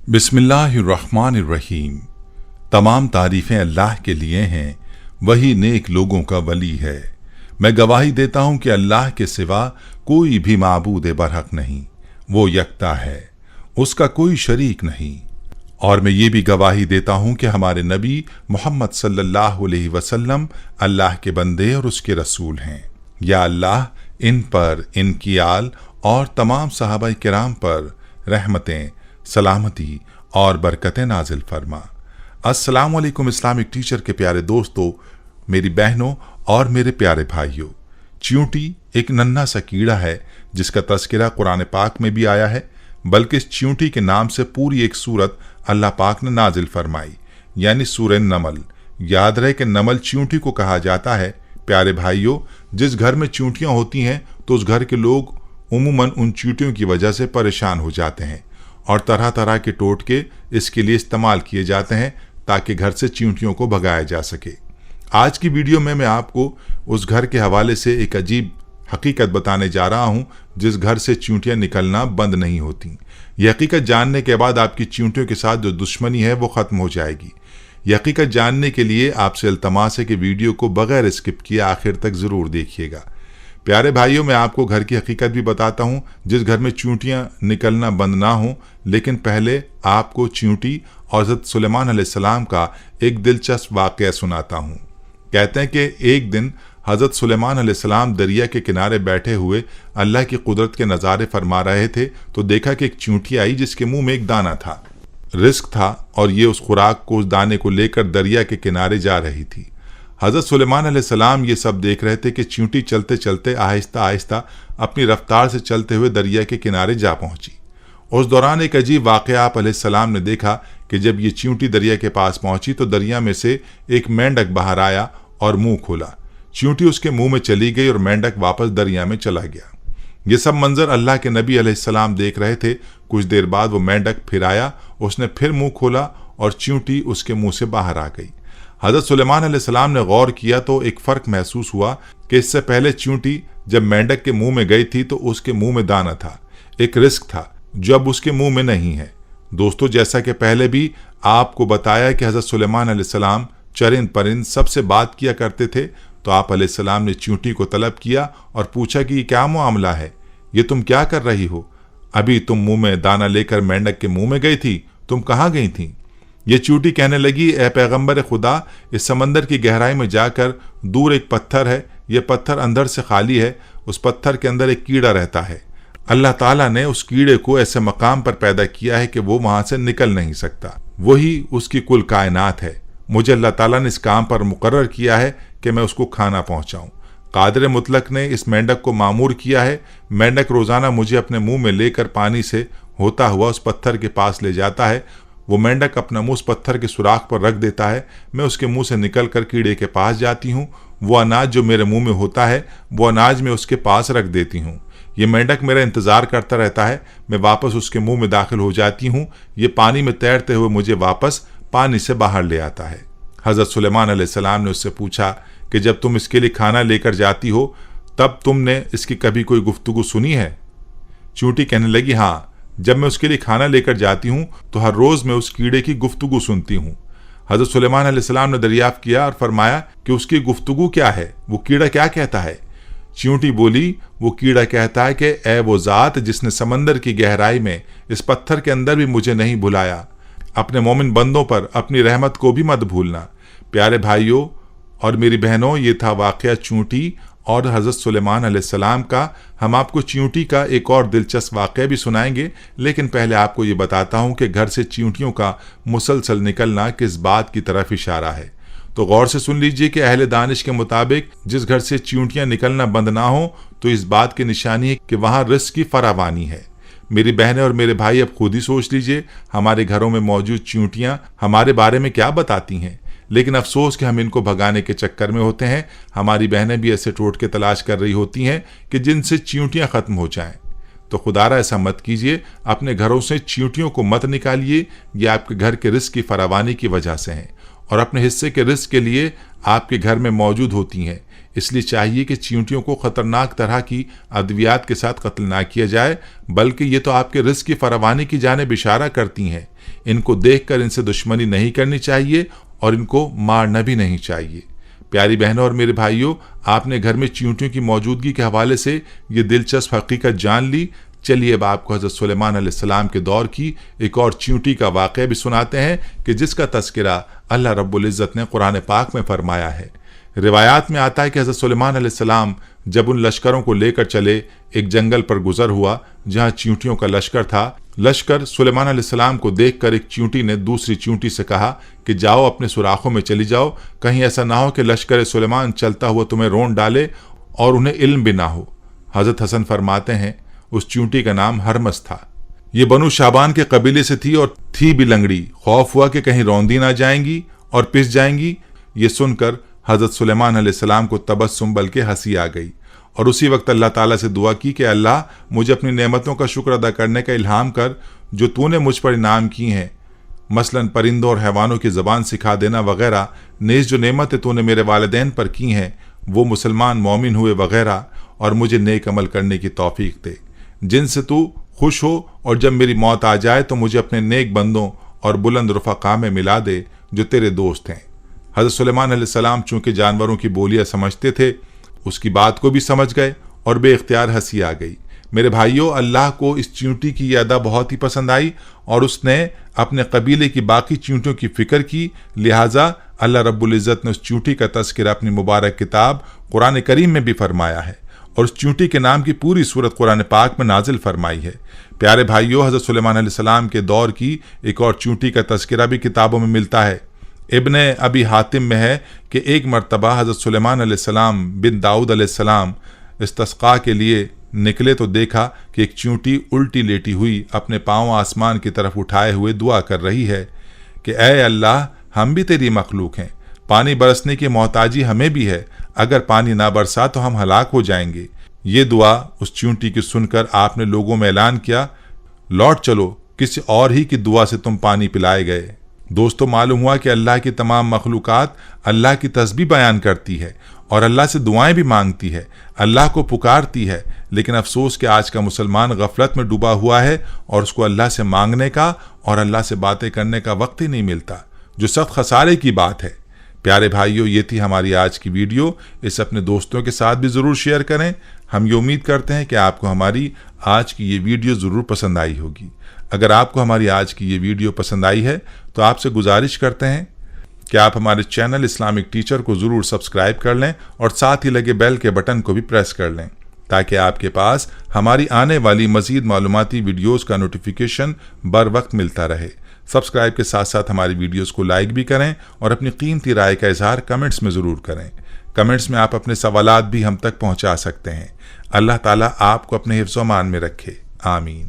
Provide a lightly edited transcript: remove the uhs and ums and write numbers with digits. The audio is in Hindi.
बिस्मिल्लाहिर्रहमानिर्रहीम। तमाम तारीफ़ें अल्लाह के लिए हैं, वही नेक लोगों का वली है। मैं गवाही देता हूँ कि अल्लाह के सिवा कोई भी माबूद बरहक नहीं, वो यकता है, उसका कोई शरीक नहीं। और मैं ये भी गवाही देता हूँ कि हमारे नबी मोहम्मद सल्लल्लाहु अलैहि वसल्लम अल्लाह के बंदे और उसके रसूल हैं। या अल्लाह इन पर, इनकी आल और तमाम सहाबा किराम पर रहमतें, सलामती और बरकतें नाजिल फरमा। अस्सलाम वालेकुम इस्लामिक टीचर के प्यारे दोस्तों, मेरी बहनों और मेरे प्यारे भाइयों। चींटी एक नन्हा सा कीड़ा है जिसका तस्करा कुरान पाक में भी आया है, बल्कि इस चींटी के नाम से पूरी एक सूरत अल्लाह पाक ने नाजिल फरमाई, यानी सूरह नमल। याद रहे कि नमल चींटी को कहा जाता है। प्यारे भाइयों, जिस घर में चींटियां होती हैं तो उस घर के लोग उमूमन उन चींटियों की वजह से परेशान हो जाते हैं और तरह तरह के टोटके इसके लिए इस्तेमाल किए जाते हैं ताकि घर से चींटियों को भगाया जा सके। आज की वीडियो में मैं आपको उस घर के हवाले से एक अजीब हकीकत बताने जा रहा हूं जिस घर से चींटियां निकलना बंद नहीं होती। यह हकीकत जानने के बाद आपकी चींटियों के साथ जो दुश्मनी है वो खत्म हो जाएगी। यह हकीकत जानने के लिए आपसे इल्तमास है कि वीडियो को बगैर स्किप किए आखिर तक जरूर देखिएगा। प्यारे भाइयों, मैं आपको घर की हकीकत भी बताता हूं जिस घर में चींटियां निकलना बंद ना हो, लेकिन पहले आपको चींटी और हज़रत सुलेमान अलैहिस्सलाम का एक दिलचस्प वाक़या सुनाता हूं। कहते हैं कि एक दिन हज़रत सुलेमान अलैहिस्सलाम दरिया के किनारे बैठे हुए अल्लाह की कुदरत के नज़ारे फरमा रहे थे तो देखा कि एक चींटी आई जिसके मुंह में एक दाना था। रिस्क था और ये उस खुराक को, उस दाने को लेकर दरिया के किनारे जा रही थी। हज़रत सुलेमान अलैहिस्सलाम ये सब देख रहे थे कि चींटी चलते चलते आहिस्ता आहिस्ता अपनी रफ्तार से चलते हुए दरिया के किनारे जा पहुंची। उस दौरान एक अजीब वाक़या आप अलैहिस्सलाम ने देखा कि जब ये चींटी दरिया के पास पहुंची तो दरिया में से एक मेंढक बाहर आया और मुंह खोला। चींटी उसके मुंह में चली गई और मेंढक वापस दरिया में चला गया। ये सब मंजर अल्लाह के नबी अलैहिस्सलाम देख रहे थे। कुछ देर बाद वो मेंढक फिर आया, उसने फिर मुंह खोला और चींटी उसके मुंह से बाहर आ गई। हज़रत सुलेमान अलैहिस्सलाम ने गौर किया तो एक फ़र्क महसूस हुआ कि इससे पहले चींटी जब मेंढक के मुंह में गई थी तो उसके मुंह में दाना था, एक रिस्क था जो अब उसके मुंह में नहीं है। दोस्तों, जैसा कि पहले भी आपको बताया कि हज़रत सुलेमान अलैहिस्सलाम चरिंद परिंद सबसे बात किया करते थे, तो आप अलैहिस्सलाम ने चींटी को तलब किया और पूछा कि ये क्या मामला है, ये तुम क्या कर रही हो? अभी तुम मुंह में दाना लेकर मेंढक के मुंह में गई थी, तुम कहाँ गई थी? ये चींटी कहने लगी, ए पैगंबर खुदा, इस समंदर की गहराई में जाकर दूर एक पत्थर है, ये पत्थर अंदर से खाली है, उस पत्थर के अंदर एक कीड़ा रहता है। अल्लाह ताला ने उस कीड़े को ऐसे मकाम पर पैदा किया है कि वो वहां से निकल नहीं सकता, वही उसकी कुल कायनात है। मुझे अल्लाह ताला ने इस काम पर मुकर्रर किया है कि मैं उसको खाना पहुंचाऊं। कादिर मुतलक ने इस मेंढक को मामूर किया है। मेंढक रोजाना मुझे अपने मुंह में लेकर पानी से होता हुआ उस पत्थर के पास ले जाता है। वो मेंढक अपना मुंह उस पत्थर के सुराख पर रख देता है। मैं उसके मुंह से निकलकर कीड़े के पास जाती हूँ। वो अनाज जो मेरे मुंह में होता है वो अनाज मैं उसके पास रख देती हूँ। ये मेंढक मेरा इंतजार करता रहता है। मैं वापस उसके मुंह में दाखिल हो जाती हूँ। ये पानी में तैरते हुए मुझे वापस पानी से बाहर ले आता है। हज़रत सुलेमान अलैहिस्सलाम ने उससे पूछा कि जब तुम इसके लिए खाना लेकर जाती हो तब तुमने इसकी कभी कोई गुफ्तगू सुनी है? चींटी कहने लगी, हाँ, जब मैं उसके लिए खाना लेकर जाती हूँ तो हर रोज मैं उस कीड़े की गुफ्तगू सुनती हूँ। हज़रत सुलेमान अलैहिस्सलाम ने दरियाफ्त किया और फरमाया कि उसकी गुफ्तगू क्या है, वो कीड़ा क्या कहता है? चींटी बोली, वो कीड़ा कहता है कि ए वो ज़ात जिसने समंदर की गहराई में इस पत्थर के अंदर भी मुझे नहीं भुलाया, अपने मोमिन बंदों पर अपनी रहमत को भी मत भूलना। प्यारे भाइयों और मेरी बहनों, ये था वाक़या चींटी और हज़रत सुलेमान अलैहिस्सलाम का। हम आपको चींटी का एक और दिलचस्प वाक़या भी सुनाएंगे, लेकिन पहले आपको ये बताता हूँ कि घर से चींटियों का मुसलसल निकलना किस बात की तरफ इशारा है। तो गौर से सुन लीजिए कि अहले दानिश के मुताबिक जिस घर से चींटियाँ निकलना बंद ना हो तो इस बात की निशानी है कि वहाँ रिस्क की फरावानी है। मेरी बहनें और मेरे भाई, अब खुद ही सोच लीजिए हमारे घरों में मौजूद चींटियाँ हमारे बारे में क्या बताती हैं। लेकिन अफसोस कि हम इनको भगाने के चक्कर में होते हैं। हमारी बहनें भी ऐसे टोटके तलाश कर रही होती हैं कि जिनसे चींटियां खत्म हो जाएं। तो खुदारा ऐसा मत कीजिए, अपने घरों से चींटियों को मत निकालिए। ये आपके घर के रिस्क की फरावानी की वजह से हैं और अपने हिस्से के रिस्क के लिए आपके घर में मौजूद होती हैं। इसलिए चाहिए कि चींटियों को खतरनाक तरह की अद्वियात के साथ कत्ल ना किया जाए, बल्कि ये तो आपके रिस्क की फरावानी की जानिब इशारा करती हैं। इनको देखकर इनसे दुश्मनी नहीं करनी चाहिए और इनको मारना भी नहीं चाहिए। प्यारी बहनों और मेरे भाइयों, आपने घर में चींटियों की मौजूदगी के हवाले से ये दिलचस्प हकीकत जान ली। चलिए अब आपको हज़रत सुलेमान अलैहिस्सलाम के दौर की एक और चींटी का वाक़या भी सुनाते हैं कि जिसका तज़किरा अल्लाह रब्बुल इज़्ज़त ने कुरान पाक में फरमाया है। रिवायात में आता है कि हज़रत सुलेमान अलैहिस्सलाम जब उन लश्करों को लेकर चले, एक जंगल पर गुजर हुआ जहां चींटियों का लश्कर था। लश्कर सुलेमान अलैहिस्सलाम को देखकर एक चींटी ने दूसरी चींटी से कहा कि जाओ अपने सुराखों में चली जाओ, कहीं ऐसा ना हो कि लश्कर सुलेमान चलता हुआ तुम्हें रोंद डाले और उन्हें इल्म भी ना हो। हज़रत हसन फरमाते हैं उस चींटी का नाम हरमस था। ये बनु शाबान के कबीले से थी और थी भी लंगड़ी। खौफ हुआ कि कहीं रौंदी ना जाएंगी और पिस जाएंगी। ये सुनकर हज़रत सुलेमान अलैहिस्सलाम को तबस्सुम बल्कि हंसी आ गई और उसी वक्त अल्लाह ताला से दुआ की कि अल्लाह मुझे अपनी नेमतों का शुक्र अदा करने का इल्हाम कर जो तूने मुझ पर इनाम की हैं, मसलन परिंदों और हैवानों की ज़बान सिखा देना वगैरह। नेज़ जो नेमतें तूने मेरे वालिदैन पर की हैं वो मुसलमान मोमिन हुए वगैरह, और मुझे नेक अमल करने की तौफीक दे जिनसे तू खुश हो, और जब मेरी मौत आ जाए तो मुझे अपने नेक बंदों और बुलंद रुफ़क़ा में मिला दे जो तेरे दोस्त हैं। हज़रत सुलेमान अलैहिस्सलाम चूँकि जानवरों की बोलियाँ समझते थे, उसकी बात को भी समझ गए और बेख्तियार हंसी आ गई। मेरे भाइयों, अल्लाह को इस चींटी की यह अदा बहुत ही पसंद आई और उसने अपने कबीले की बाकी चींटियों की फिक्र की। लिहाजा अल्लाह रब्बुल इज़्ज़त ने उस चींटी का तज़किरा अपनी मुबारक किताब कुरान करीम में भी फरमाया है और उस चींटी के नाम की पूरी सूरत कुरान पाक में नाजिल फरमाई है। प्यारे भाइयों, हज़रत सुलेमान अलैहिस्सलाम के दौर की एक और चींटी का तज़किरा भी किताबों में मिलता है। इब्ने अबी हातिम में है कि एक मरतबा हज़रत सुलेमान अलैहिस्सलाम बिन दाऊद अलैहिस्सलाम इस्तिस्क़ा के लिए निकले तो देखा कि एक चींटी उल्टी लेटी हुई अपने पाँव आसमान की तरफ उठाए हुए दुआ कर रही है कि ऐ अल्लाह, हम भी तेरी मखलूक हैं, पानी बरसने की मोहताजी हमें भी है, अगर पानी ना बरसा तो हम हलाक हो जाएंगे। ये दुआ उस चींटी की सुनकर आपने लोगों में ऐलान किया, लौट चलो, किसी और ही की दुआ से तुम पानी पिलाए गए। दोस्तों, मालूम हुआ कि अल्लाह की तमाम मखलूकात अल्लाह की तस्बीह बयान करती है और अल्लाह से दुआएं भी मांगती है, अल्लाह को पुकारती है। लेकिन अफसोस कि आज का मुसलमान गफलत में डूबा हुआ है और उसको अल्लाह से मांगने का और अल्लाह से बातें करने का वक्त ही नहीं मिलता, जो सख्त खसारे की बात है। प्यारे भाइयों, ये थी हमारी आज की वीडियो। इसे अपने दोस्तों के साथ भी ज़रूर शेयर करें। हम ये उम्मीद करते हैं कि आपको हमारी आज की ये वीडियो ज़रूर पसंद आई होगी। अगर आपको हमारी आज की ये वीडियो पसंद आई है तो आपसे गुजारिश करते हैं कि आप हमारे चैनल इस्लामिक टीचर को ज़रूर सब्सक्राइब कर लें और साथ ही लगे बेल के बटन को भी प्रेस कर लें ताकि आपके पास हमारी आने वाली मज़ीद मालूमाती वीडियोज़ का नोटिफिकेशन बर वक्त मिलता रहे। सब्सक्राइब के साथ साथ हमारी वीडियोज़ को लाइक भी करें और अपनी कीमती राय का इजहार कमेंट्स में ज़रूर करें। कमेंट्स में आप अपने सवालात भी हम तक पहुँचा सकते हैं। अल्लाह ताला आपको अपने हिफ्ज़-ओ-मान में रखे। आमीन।